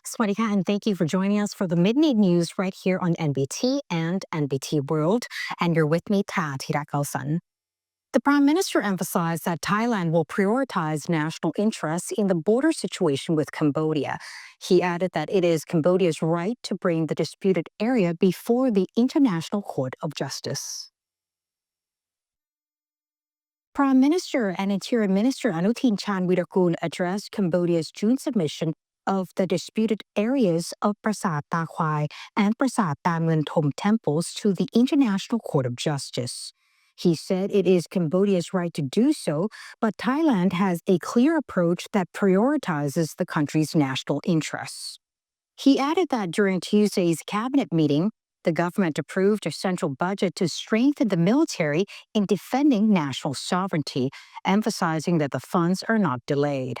Swadika, and thank you for joining us for the Midnight News right here on NBT and NBT World. And you're with me, Ta Thirakalsan. The Prime Minister emphasized that Thailand will prioritize national interests in the border situation with Cambodia. He added that it is Cambodia's right to bring the disputed area before the International Court of Justice. Prime Minister and Interior Minister ANUTIN addressed Cambodia's June submission of the disputed areas of Prasat Ta Khwai and Prasat Ta Ngun Thom temples to the International Court of Justice. He said it is Cambodia's right to do so, but Thailand has a clear approach that prioritizes the country's national interests. He added that during Tuesday's cabinet meeting, the government approved a central budget to strengthen the military in defending national sovereignty, emphasizing that the funds are not delayed.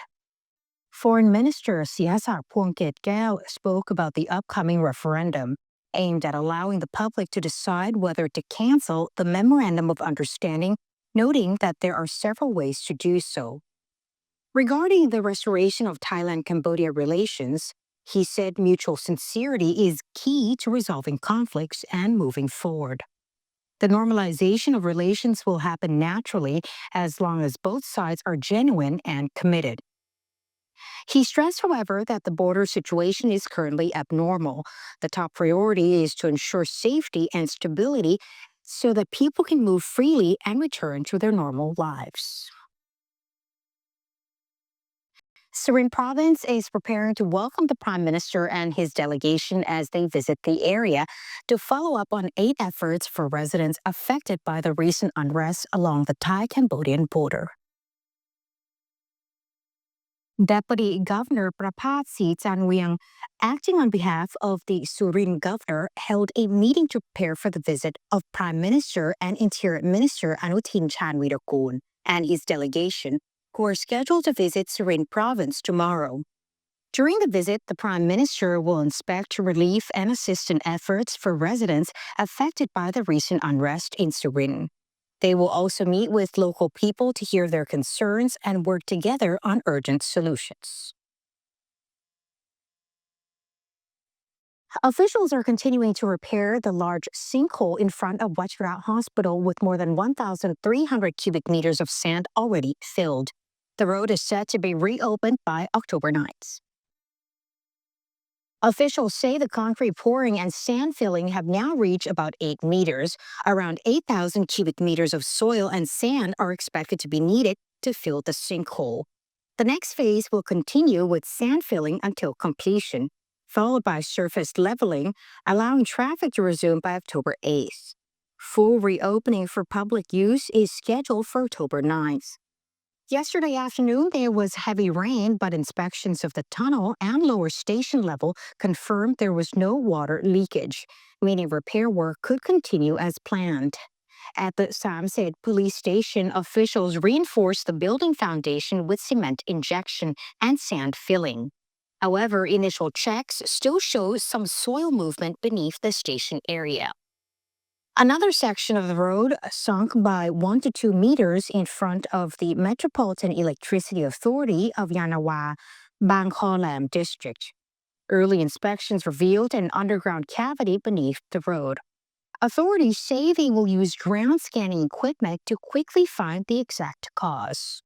Foreign Minister Sihasak Phuongketkaew spoke about the upcoming referendum, aimed at allowing the public to decide whether to cancel the Memorandum of Understanding, noting that there are several ways to do so. Regarding the restoration of Thailand-Cambodia relations, he said mutual sincerity is key to resolving conflicts and moving forward. The normalization of relations will happen naturally as long as both sides are genuine and committed. He stressed, however, that the border situation is currently abnormal. The top priority is to ensure safety and stability so that people can move freely and return to their normal lives. SURIN province is preparing to welcome the Prime Minister and his delegation as they visit the area to follow up on aid efforts for residents affected by the recent unrest along the Thai-Cambodian border. Deputy Governor Prapat Sichanwiang, acting on behalf of the SURIN governor, held a meeting to prepare for the visit of Prime Minister and Interior Minister ANUTIN Chanvirakul and his delegation, who are scheduled to visit SURIN province tomorrow. During the visit, the Prime Minister will inspect relief and assistance efforts for residents affected by the recent unrest in SURIN. They will also meet with local people to hear their concerns and work together on urgent solutions. Officials are continuing to repair the large sinkhole in front of Wachirat Hospital with more than 1,300 cubic meters of sand already filled. The road is set to be reopened by October 9th. Officials say the concrete pouring and sand filling have now reached about 8 meters. Around 8,000 cubic meters of soil and sand are expected to be needed to fill the sinkhole. The next phase will continue with sand filling until completion, followed by surface leveling, allowing traffic to resume by October 8th. Full reopening for public use is scheduled for October 9th. Yesterday afternoon, there was heavy rain, but inspections of the tunnel and lower station level confirmed there was no water leakage, meaning repair work could continue as planned. At the SAMSEN police station, officials reinforced the building foundation with cement injection and sand filling. However, initial checks still show some soil movement beneath the station area. Another section of the road sunk by 1 to 2 meters in front of the Metropolitan Electricity Authority of Yanawa, Bang Khaw Lam district. Early inspections revealed an underground cavity beneath the road. Authorities say they will use ground scanning equipment to quickly find the exact cause.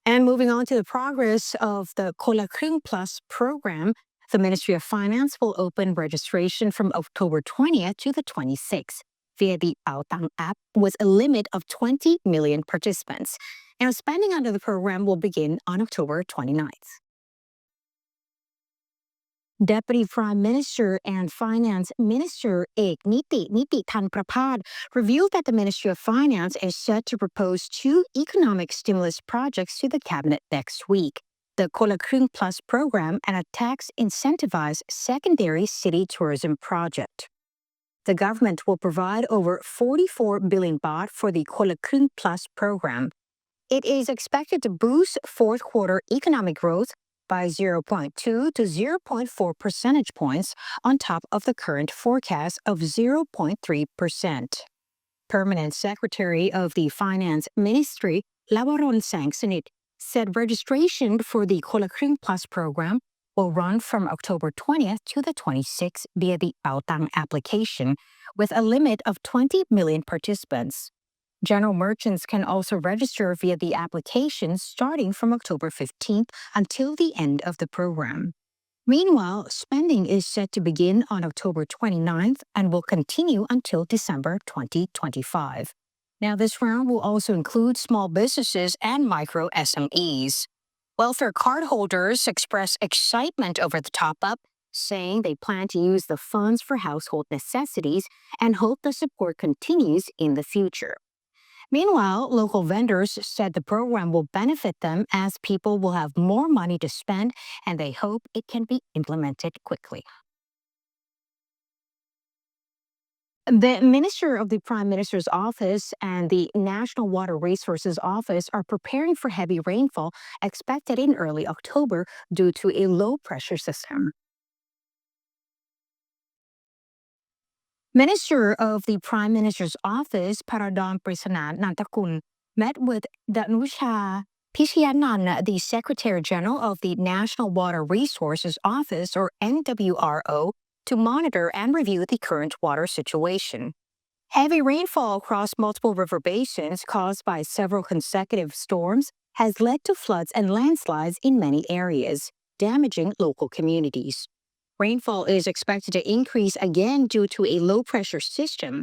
And moving on to the progress of the Kola Krung Plus program, the Ministry of Finance will open registration from October 20th to the 26th via the Aotang app with a limit of 20 million participants. And spending under the program will begin on October 29th. Deputy Prime Minister and Finance Minister Niti Tanprapat revealed that the Ministry of Finance is set to propose 2 economic stimulus projects to the cabinet next week: the Kola Krung Plus program and a tax-incentivized secondary city tourism project. The government will provide over 44 billion baht for the Kola Krung Plus program. It is expected to boost fourth quarter economic growth by 0.2 to 0.4 percentage points on top of the current forecast of 0.3%. Permanent Secretary of the Finance Ministry, Lawaron Sangsanit, said registration for theคนละครึ่ง Plus program will run from October 20th to the 26th via the Baotang application, with a limit of 20 million participants. General merchants can also register via the application starting from October 15th until the end of the program. Meanwhile, spending is set to begin on October 29th and will continue until December 2025. Now, this round will also include small businesses and micro SMEs. Welfare cardholders express excitement over the top-up, saying they plan to use the funds for household necessities and hope the support continues in the future. Meanwhile, local vendors said the program will benefit them as people will have more money to spend, and they hope it can be implemented quickly. The Minister of the Prime Minister's Office and the National Water Resources Office are preparing for heavy rainfall expected in early October due to a low-pressure system. Minister of the Prime Minister's Office, Paradon Prisana Nantakun, met with Danusha Pishianan, the Secretary General of the National Water Resources Office, or NWRO, to monitor and review the current water situation. Heavy rainfall across multiple river basins caused by several consecutive storms has led to floods and landslides in many areas, damaging local communities. Rainfall is expected to increase again due to a low-pressure system.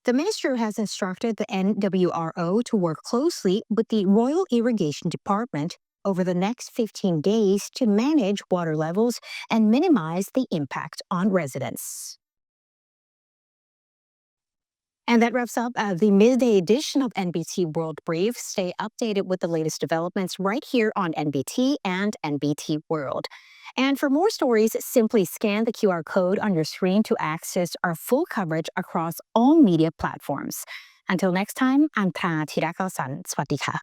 The minister has instructed the NWRO to work closely with the Royal Irrigation Department over the next 15 days to manage water levels and minimize the impact on residents. And that wraps up the midday edition of NBT World Brief. Stay updated with the latest developments right here on NBT and NBT World. And for more stories, simply scan the QR code on your screen to access our full coverage across all media platforms. Until next time, I'm Ta Thirakalsan. Swatika.